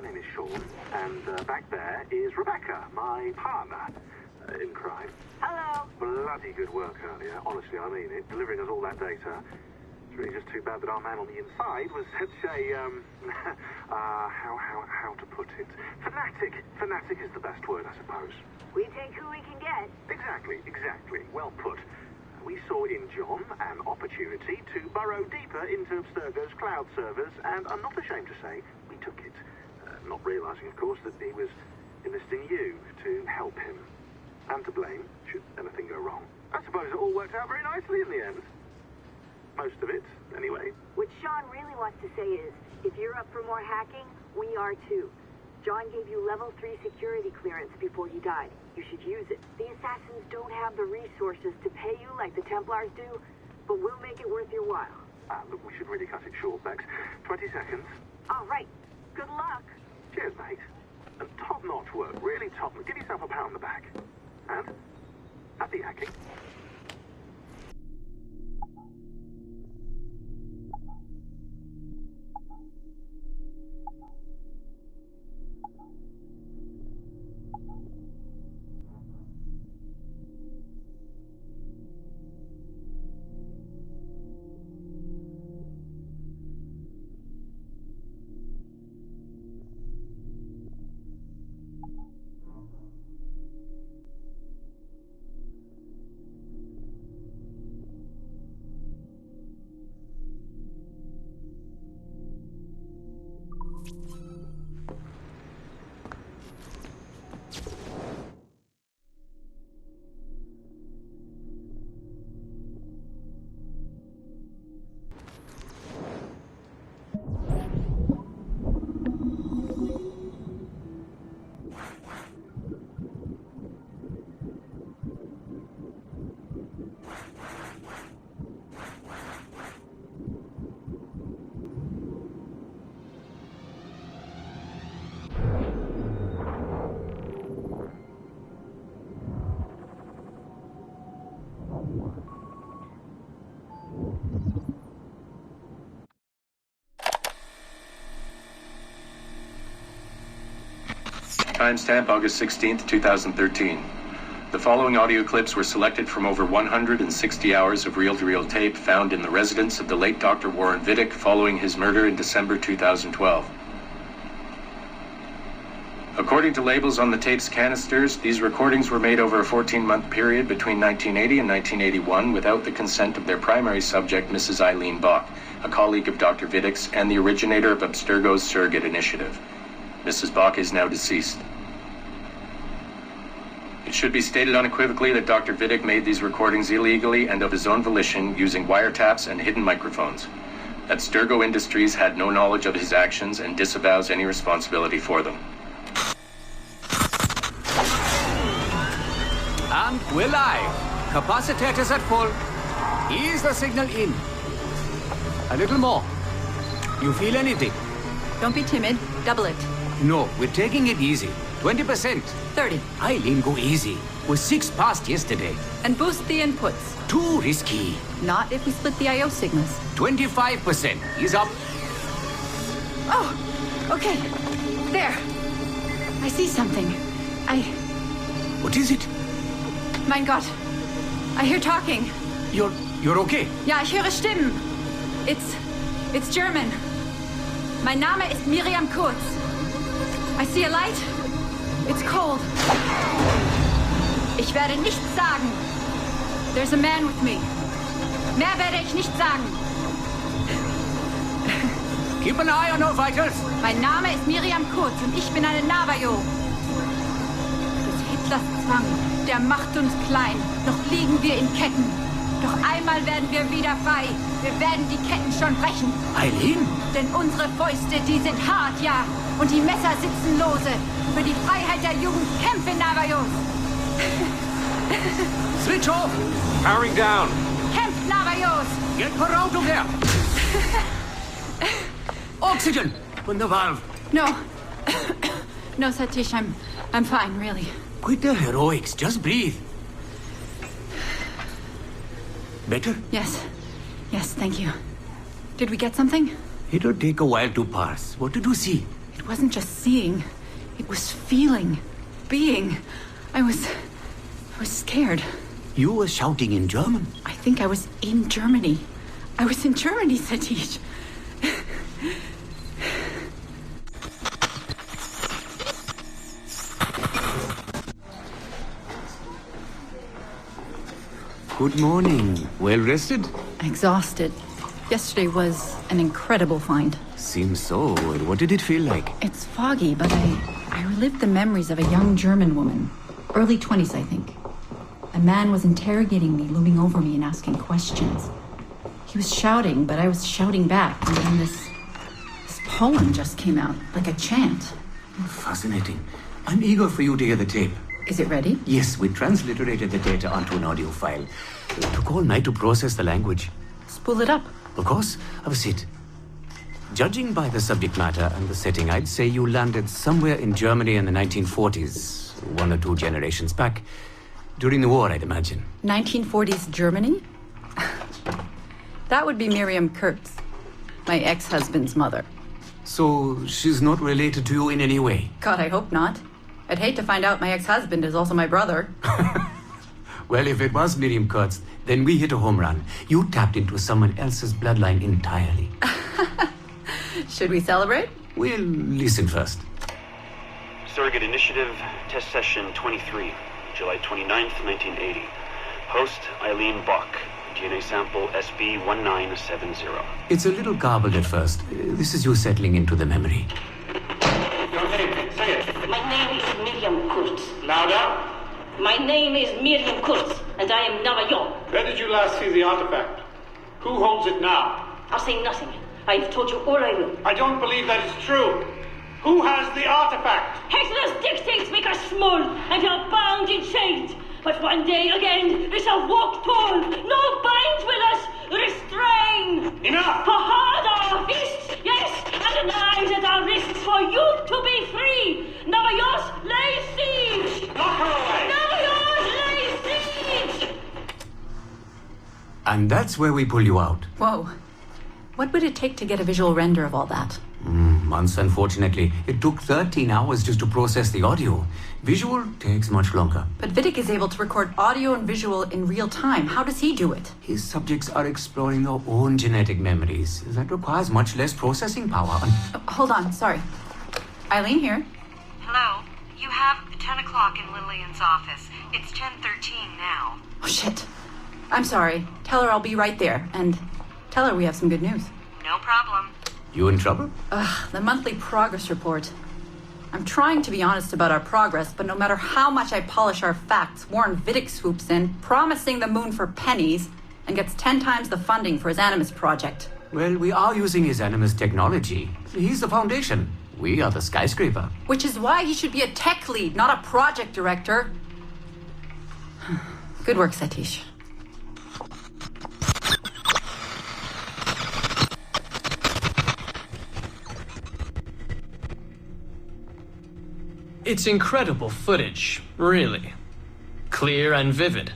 my name is Shaun, and back there is Rebecca, my partner in crime. Hello. Bloody good work earlier, honestly, I mean it, delivering us all that data. It's really just too bad that our man on the inside was such a, how to put it? Fanatic. Fanatic is the best word, I suppose. We take who we can get. Exactly. Well put. We saw in John an opportunity to burrow deeper into Abstergo's cloud servers, and I'm not ashamed to say we took it. Not realizing, of course, that he was enlisting you to help him. And to blame, should anything go wrong. I suppose it all worked out very nicely in the end. Most of it, anyway. What Shaun really wants to say is, if you're up for more hacking, we are too. John gave you level 3 security clearance before he died. You should use it. The assassins don't have the resources to pay you like the Templars do, but we'll make it worth your while. Look, we should really cut it short, Bex. 20 seconds. All right. Good luck. Cheers, mate. And top-notch work, really top. Give yourself a pat on the back. And happy hacking. Timestamp August 16th, 2013. The following audio clips were selected from over 160 hours of reel-to-reel tape found in the residence of the late Dr. Warren Vidic following his murder in December 2012. According to labels on the tape's canisters, these recordings were made over a 14-month period between 1980 and 1981 without the consent of their primary subject, Mrs. Eileen Bach, a colleague of Dr. Vidic's and the originator of Abstergo's surrogate initiative. Mrs. Bach is now deceased. It should be stated unequivocally that Dr. Vidic made these recordings illegally and of his own volition using wiretaps and hidden microphones. Abstergo Industries had no knowledge of his actions and disavows any responsibility for them. And we're live. Capacitors at full. Ease the signal in. A little more. You feel anything? Don't be timid. Double it. No, we're taking it easy. 20%. 30. Eileen, go easy. We're 6 past yesterday. And boost the inputs. Too risky. Not if we split the I/O signals. 25%. Ease up. Oh, okay. There. I see something. What is it? Mein Gott. I hear talking. You're okay? Ja, ich höre Stimmen. It's German. Mein Name ist Miriam Kurz. I see a light. It's cold. Ich werde nichts sagen. There's a man with me. Mehr werde ich nicht sagen. Keep an eye on our vitals. Mein Name ist Miriam Kurz und ich bin eine Navajo. Des Hitlers Zwang, der macht uns klein. Noch liegen wir in Ketten. Doch einmal werden wir wieder frei. Wir werden die Ketten schon brechen. Eileen? Denn unsere Fäuste, die sind hart, ja. Und die Messer sitzen lose. Für die Freiheit der Jugend kämpfen Navajos. Switch off. Powering down. Kämpft Navajos. Get her out of there. Oxygen from the valve. No. No, Satish, I'm fine, really. Quit the heroics. Just breathe. Better? Yes. Yes, thank you. Did we get something? It'll take a while to pass. What did you see? It wasn't just seeing. It was feeling. Being. I was scared. You were shouting in German? I think I was in Germany. I was in Germany, Satish. Good morning. Well rested? Exhausted. Yesterday was an incredible find. Seems so. What did it feel like? It's foggy, but I relived the memories of a young German woman. Early 20s, I think. A man was interrogating me, looming over me and asking questions. He was shouting, but I was shouting back. And then this poem just came out, like a chant. Fascinating. I'm eager for you to hear the tape. Is it ready? Yes, we transliterated the data onto an audio file. It took all night to process the language. Spool it up. Of course. Have a seat. Judging by the subject matter and the setting, I'd say you landed somewhere in Germany in the 1940s, 1 or 2 generations back. During the war, I'd imagine. 1940s Germany? That would be Miriam Kurtz, my ex-husband's mother. So she's not related to you in any way? God, I hope not. I'd hate to find out my ex-husband is also my brother. Well, if it was Miriam Kurtz, then we hit a home run. You tapped into someone else's bloodline entirely. Should we celebrate? We'll listen first. Surrogate Initiative, Test Session 23, July 29th, 1980. Host, Eileen Bach. DNA sample SB1970. It's a little garbled at first. This is you settling into the memory. Your name, say it. My name is Miriam Kurtz. Louder. My name is Miriam Kurtz, and I am Navajo. Where did you last see the artifact? Who holds it now? I'll say nothing. I have told you all I will. I don't believe that is true. Who has the artifact? Hector's dictates make us small, and we are bound in chains. But one day again, we shall walk tall. No binds will us restrain. Enough! For hard our fists, yes, and the knives at our wrists for you to be free. Navajos lay siege. Knock her away! Navajos lay siege. And that's where we pull you out. Whoa. What would it take to get a visual render of all that? Months, unfortunately. It took 13 hours just to process the audio. Visual takes much longer. But Vidic is able to record audio and visual in real time. How does he do it? His subjects are exploring their own genetic memories. That requires much less processing power. Hold on, sorry. Eileen here. Hello. You have 10 o'clock in Lillian's office. It's 10:13 now. Oh, shit. I'm sorry. Tell her I'll be right there. And tell her we have some good news. No problem. You in trouble? The monthly progress report. I'm trying to be honest about our progress, but no matter how much I polish our facts, Warren Vidic swoops in, promising the moon for pennies, and gets 10 times the funding for his Animus project. Well, we are using his Animus technology. He's the foundation. We are the skyscraper. Which is why he should be a tech lead, not a project director. Good work, Satish. It's incredible footage, really. Clear and vivid.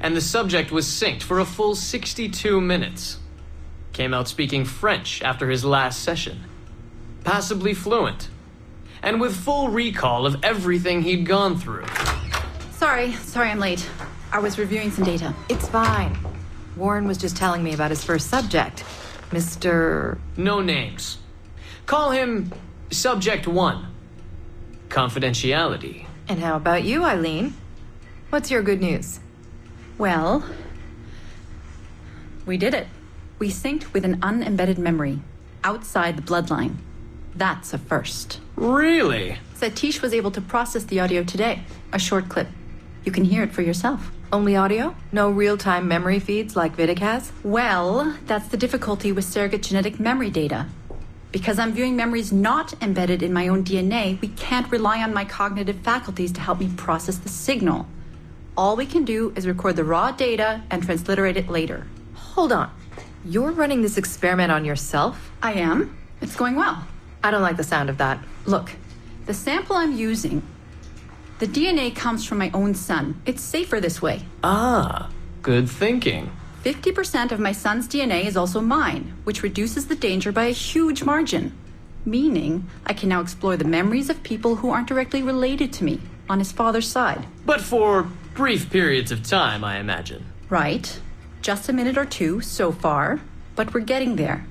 And the subject was synced for a full 62 minutes. Came out speaking French after his last session. Passably fluent. And with full recall of everything he'd gone through. Sorry I'm late. I was reviewing some data. It's fine. Warren was just telling me about his first subject, Mr. No names. Call him Subject 1. Confidentiality. And how about you, Eileen? What's your good news? Well, we did it. We synced with an unembedded memory outside the bloodline. That's a first. Really? Satish was able to process the audio today. A short clip. You can hear it for yourself. Only audio? No real-time memory feeds like Vidic has? Well, that's the difficulty with surrogate genetic memory data. Because I'm viewing memories not embedded in my own DNA, we can't rely on my cognitive faculties to help me process the signal. All we can do is record the raw data and transliterate it later. Hold on. You're running this experiment on yourself? I am. It's going well. I don't like the sound of that. Look, the sample I'm using, the DNA comes from my own son. It's safer this way. Ah, good thinking. 50% of my son's DNA is also mine, which reduces the danger by a huge margin. Meaning, I can now explore the memories of people who aren't directly related to me, on his father's side. But for brief periods of time, I imagine. Right. Just a minute or two so far, but we're getting there.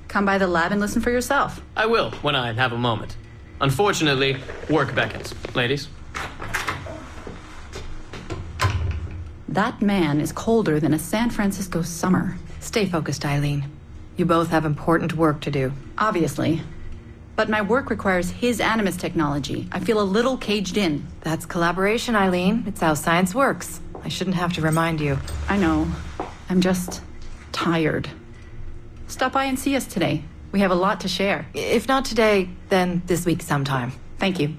Come by the lab and listen for yourself. I will, when I have a moment. Unfortunately, work beckons. Ladies? That man is colder than a San Francisco summer. Stay focused, Eileen. You both have important work to do. Obviously. But my work requires his animus technology. I feel a little caged in. That's collaboration, Eileen. It's how science works. I shouldn't have to remind you. I know. I'm just tired. Stop by and see us today. We have a lot to share. If not today, then this week sometime. Thank you.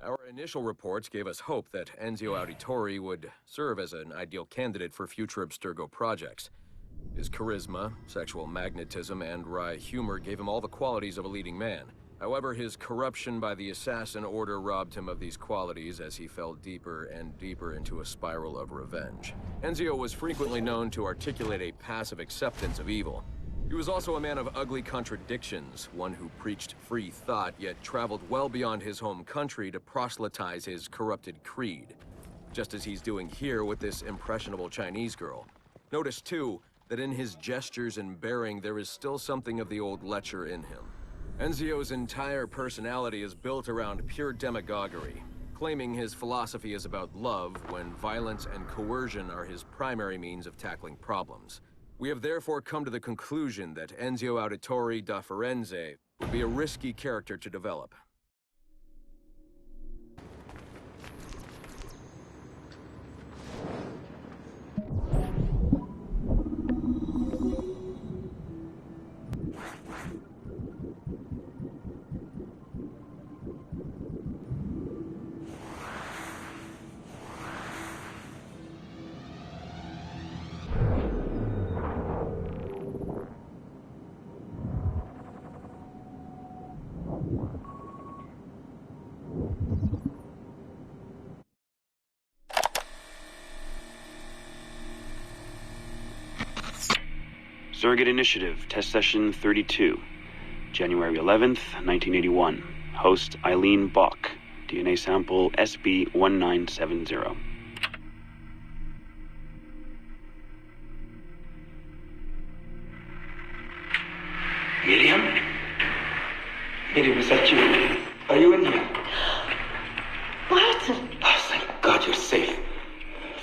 Our initial reports gave us hope that Enzio Auditore would serve as an ideal candidate for future Abstergo projects. His charisma, sexual magnetism, and wry humor gave him all the qualities of a leading man. However, his corruption by the Assassin Order robbed him of these qualities as he fell deeper and deeper into a spiral of revenge. Enzio was frequently known to articulate a passive acceptance of evil. He was also a man of ugly contradictions, one who preached free thought, yet traveled well beyond his home country to proselytize his corrupted creed. Just as he's doing here with this impressionable Chinese girl. Notice, too, that in his gestures and bearing there is still something of the old lecher in him. Enzio's entire personality is built around pure demagoguery, claiming his philosophy is about love when violence and coercion are his primary means of tackling problems. We have therefore come to the conclusion that Enzio Auditore da Firenze would be a risky character to develop. Surrogate Initiative, Test Session 32, January 11th, 1981. Host Eileen Bach, DNA sample SB1970. Miriam? Miriam, is that you? Are you in here? Bartle! Oh, thank God you're safe.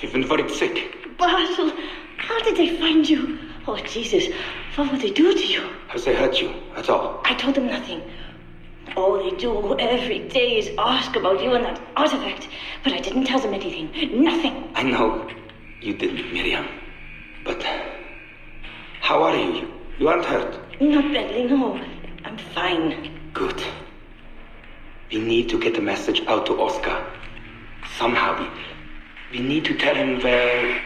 You've been very sick. Bartle, how did they find you? Oh, Jesus, what would they do to you? Has they hurt you at all? I told them nothing. All they do every day is ask about you and that artifact. But I didn't tell them anything. Nothing. I know you didn't, Miriam. But how are you? You aren't hurt? Not badly, no. I'm fine. Good. We need to get the message out to Oscar. Somehow. We need to tell him where...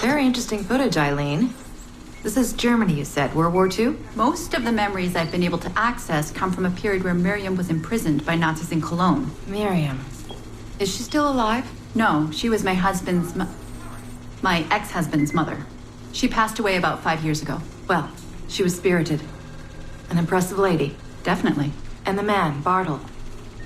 Very interesting footage, Eileen. This is Germany, you said. World War II? Most of the memories I've been able to access come from a period where Miriam was imprisoned by Nazis in Cologne. Miriam. Is she still alive? No, she was my ex-husband's mother. She passed away about 5 years ago. Well, she was spirited. An impressive lady. Definitely. And the man, Bartle.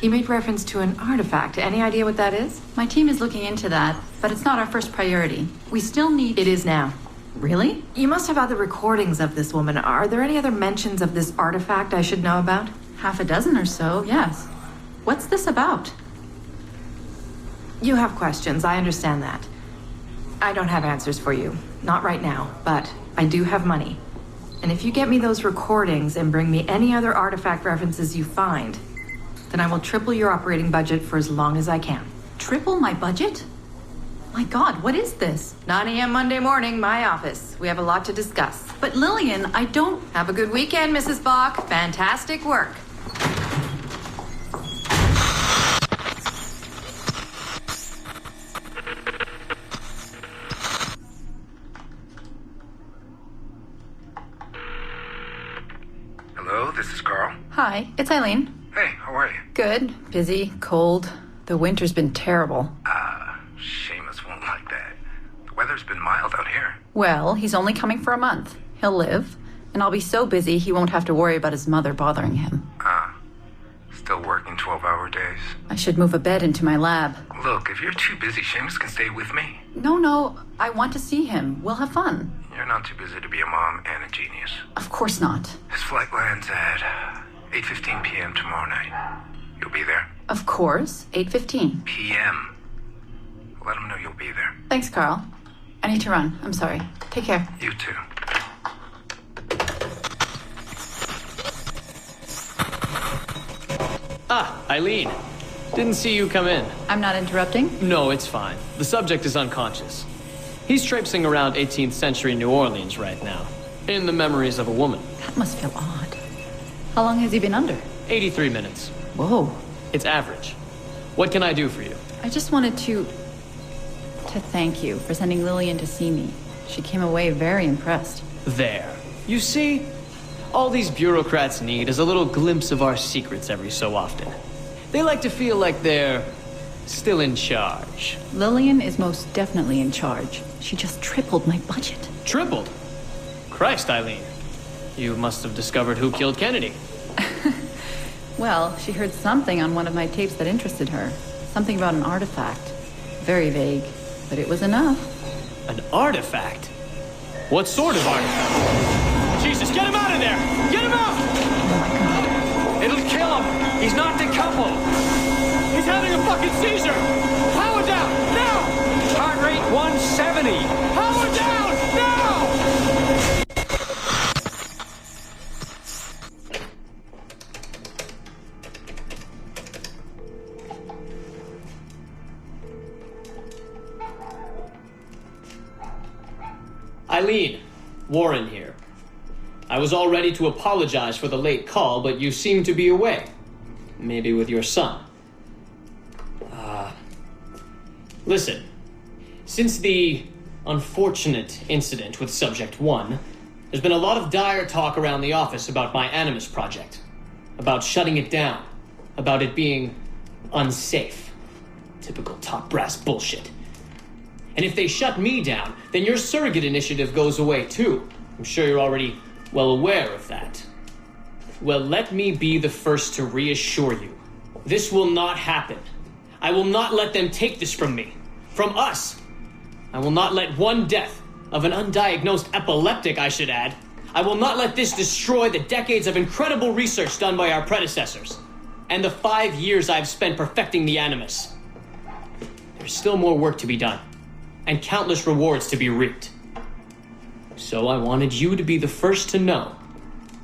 He made reference to an artifact. Any idea what that is? My team is looking into that, but it's not our first priority. We still need... It is now. Really? You must have other recordings of this woman. Are there any other mentions of this artifact I should know about? Half a dozen or so, yes. What's this about? You have questions, I understand that. I don't have answers for you. Not right now, but I do have money. And if you get me those recordings and bring me any other artifact references you find, then I will triple your operating budget for as long as I can. Triple my budget? My God, what is this? 9 a.m. Monday morning, my office. We have a lot to discuss. But Lillian, I don't... Have a good weekend, Mrs. Bach. Fantastic work. Hello, this is Carl. Hi, it's Eileen. Hey, how are you? Good. Busy. Cold. The winter's been terrible. Seamus won't like that. The weather's been mild out here. Well, he's only coming for a month. He'll live. And I'll be so busy he won't have to worry about his mother bothering him. Still working 12-hour days. I should move a bed into my lab. Look, if you're too busy, Seamus can stay with me. No. I want to see him. We'll have fun. You're not too busy to be a mom and a genius. Of course not. His flight lands at 8:15 p.m. tomorrow night. You'll be there? Of course. 8:15 p.m. Let him know you'll be there. Thanks, Carl. I need to run. I'm sorry. Take care. You too. Eileen. Didn't see you come in. I'm not interrupting? No, it's fine. The subject is unconscious. He's traipsing around 18th century New Orleans right now, in the memories of a woman. That must feel odd. How long has he been under? 83 minutes. Whoa. It's average. What can I do for you? I just wanted to thank you for sending Lillian to see me. She came away very impressed. There. You see, all these bureaucrats need is a little glimpse of our secrets every so often. They like to feel like they're still in charge. Lillian is most definitely in charge. She just tripled my budget. Tripled? Christ, Eileen. You must have discovered who killed Kennedy. Well, she heard something on one of my tapes that interested her. Something about an artifact. Very vague, but it was enough. An artifact? What sort of artifact? Jesus, get him out of there! Get him out! Oh my God. It'll kill him! He's not decoupled! He's having a fucking seizure! Power down! Now! Heart rate 170! Power down! Now! Eileen, Warren here. I was all ready to apologize for the late call, but you seem to be away. Maybe with your son. Listen. Since the unfortunate incident with Subject 1, there's been a lot of dire talk around the office about my Animus project. About shutting it down. About it being unsafe. Typical top brass bullshit. And if they shut me down, then your surrogate initiative goes away too. I'm sure you're already well aware of that. Well, let me be the first to reassure you. This will not happen. I will not let them take this from me. From us. I will not let one death of an undiagnosed epileptic, I should add. I will not let this destroy the decades of incredible research done by our predecessors. And the 5 years I've spent perfecting the Animus. There's still more work to be done. And countless rewards to be reaped. So I wanted you to be the first to know.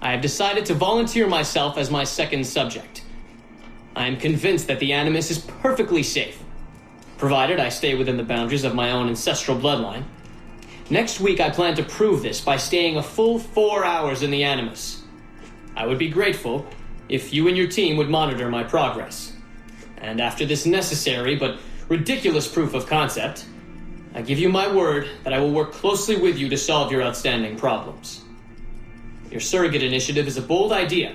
I have decided to volunteer myself as my second subject. I am convinced that the Animus is perfectly safe, provided I stay within the boundaries of my own ancestral bloodline. Next week I plan to prove this by staying a full 4 hours in the Animus. I would be grateful if you and your team would monitor my progress. And after this necessary but ridiculous proof of concept, I give you my word that I will work closely with you to solve your outstanding problems. Your surrogate initiative is a bold idea,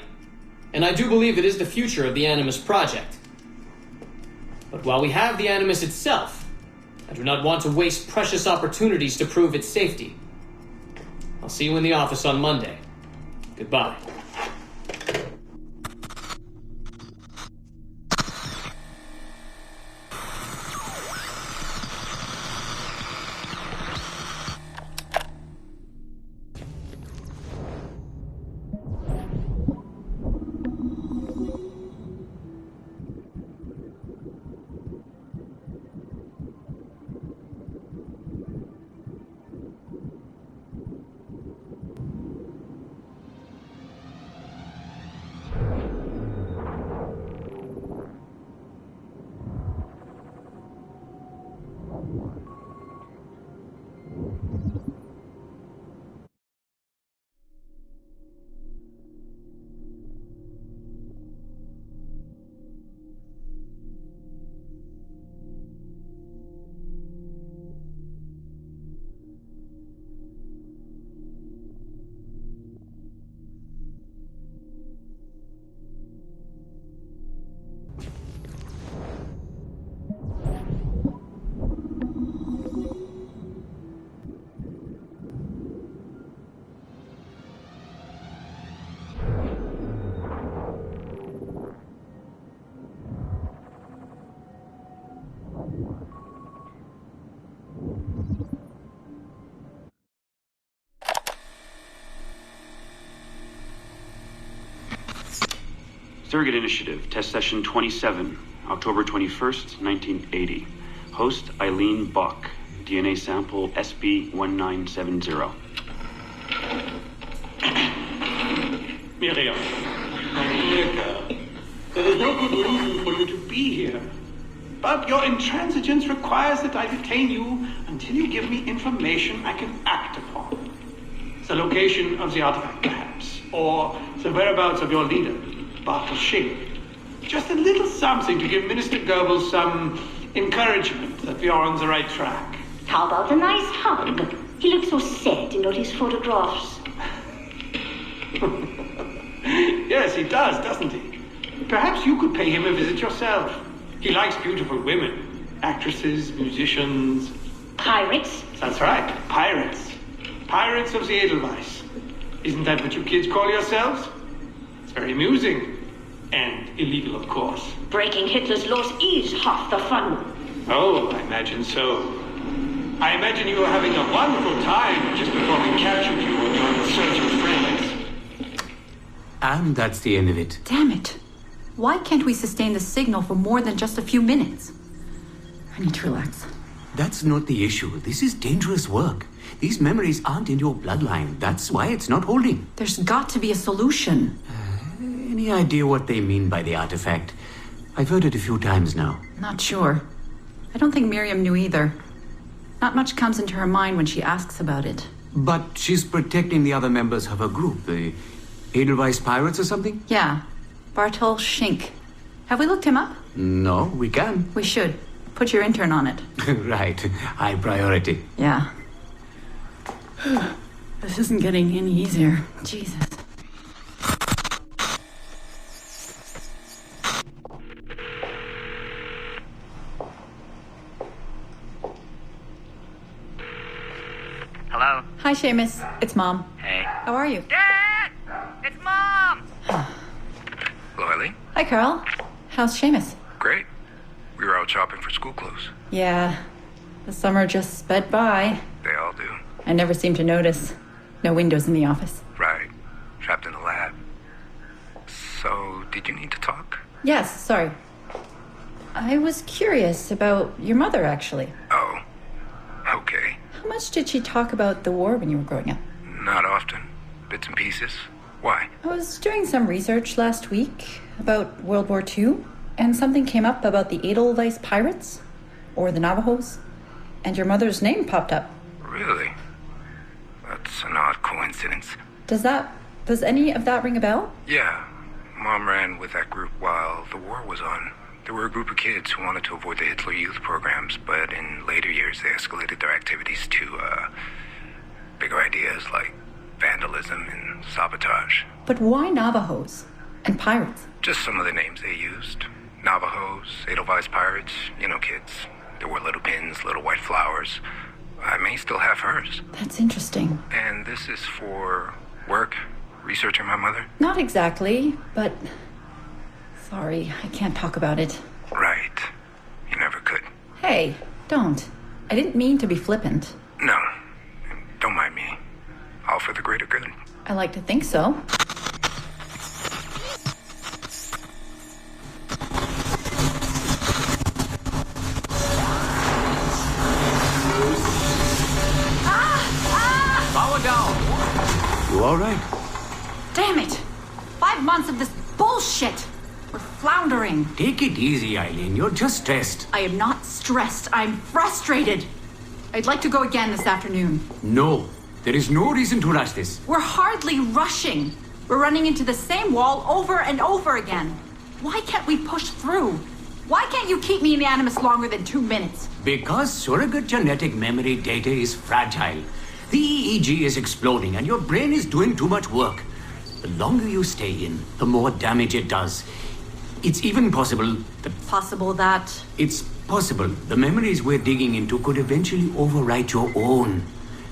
and I do believe it is the future of the Animus project. But while we have the Animus itself, I do not want to waste precious opportunities to prove its safety. I'll see you in the office on Monday. Goodbye. Surrogate Initiative, Test Session 27, October 21st, 1980. Host Eileen Bach, DNA sample SB1970. Miriam, Rebecca, there is no good reason for you to be here. But your intransigence requires that I detain you until you give me information I can act upon. The location of the artifact, perhaps, or the whereabouts of your leader. bottle shink. Just a little something to give Minister Goebbels some encouragement that we are on the right track. How about a nice hug? He looks so sad in all his photographs. Yes, he does, doesn't he? Perhaps you could pay him a visit yourself. He likes beautiful women. Actresses, musicians. Pirates? That's right, pirates. Pirates of the Edelweiss. Isn't that what you kids call yourselves? It's very amusing. And illegal, of course. Breaking Hitler's laws is half the fun. Oh, I imagine so. I imagine you were having a wonderful time just before we captured you on your search of friends. And that's the end of it. Damn it. Why can't we sustain the signal for more than just a few minutes? I need to relax. That's not the issue. This is dangerous work. These memories aren't in your bloodline. That's why it's not holding. There's got to be a solution. Any idea what they mean by the artifact? I've heard it a few times now. Not sure. I don't think Miriam knew either. Not much comes into her mind when she asks about it. But she's protecting the other members of her group, the Edelweiss Pirates or something? Yeah. Bartol Schink. Have we looked him up? No, we can. We should. Put your intern on it. Right. High priority. Yeah. This isn't getting any easier. Jesus. Hello? Hi, Seamus. It's Mom. Hey. How are you? Dad! It's Mom! Hello, Eileen? Hi, Carl. How's Seamus? Great. We were out shopping for school clothes. Yeah. The summer just sped by. They all do. I never seem to notice. No windows in the office. Right. Trapped in the lab. So, did you need to talk? Yes, sorry. I was curious about your mother, actually. Oh. Okay. How much did she talk about the war when you were growing up? Not often. Bits and pieces. Why? I was doing some research last week about World War II, and something came up about the Edelweiss Pirates, or the Navajos, and your mother's name popped up. Really? That's an odd coincidence. Does any of that ring a bell? Yeah. Mom ran with that group while the war was on. There were a group of kids who wanted to avoid the Hitler Youth programs, but in later years they escalated their activities to, bigger ideas like vandalism and sabotage. But why Navajos and pirates? Just some of the names they used. Navajos, Edelweiss Pirates, you know kids. There were little pins, little white flowers. I may still have hers. That's interesting. And this is for work? Researching my mother? Not exactly, but... Sorry, I can't talk about it. Right. You never could. Hey, don't. I didn't mean to be flippant. No. Don't mind me. All for the greater good. I like to think so. Power down. You all right? Damn it! 5 months of this bullshit! We're floundering. Take it easy, Eileen. You're just stressed. I am not stressed. I'm frustrated. I'd like to go again this afternoon. No. There is no reason to rush this. We're hardly rushing. We're running into the same wall over and over again. Why can't we push through? Why can't you keep me in the Animus longer than 2 minutes? Because surrogate genetic memory data is fragile. The EEG is exploding and your brain is doing too much work. The longer you stay in, the more damage it does. It's even possible that... Possible that... It's possible the memories we're digging into could eventually overwrite your own.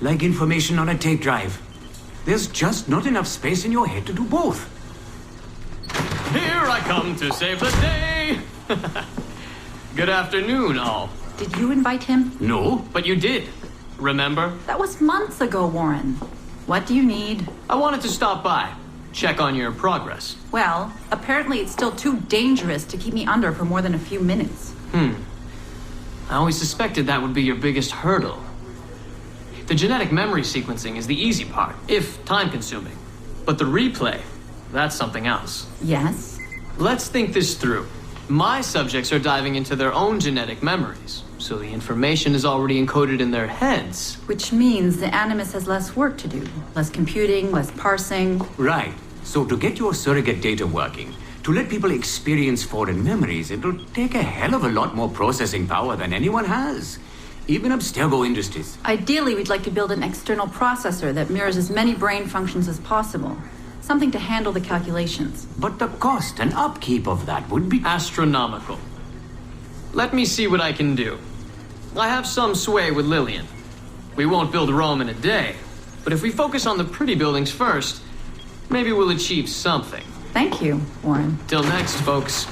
Like information on a tape drive. There's just not enough space in your head to do both. Here I come to save the day! Good afternoon, all. Did you invite him? No. But you did. Remember? That was months ago, Warren. What do you need? I wanted to stop by. Check on your progress. Well, apparently it's still too dangerous to keep me under for more than a few minutes. I always suspected that would be your biggest hurdle. The genetic memory sequencing is the easy part, if time-consuming. But the replay, that's something else. Yes? Let's think this through. My subjects are diving into their own genetic memories, so the information is already encoded in their heads. Which means the Animus has less work to do. Less computing, less parsing. Right. So to get your surrogate data working, To let people experience foreign memories, it'll take a hell of a lot more processing power than anyone has. Even Abstergo Industries. Ideally, we'd like to build an external processor that mirrors as many brain functions as possible. Something to handle the calculations. But the cost and upkeep of that would be astronomical. Let me see what I can do. I have some sway with Lillian. We won't build Rome in a day, but if we focus on the pretty buildings first, maybe we'll achieve something. Thank you, Warren. Till next, folks.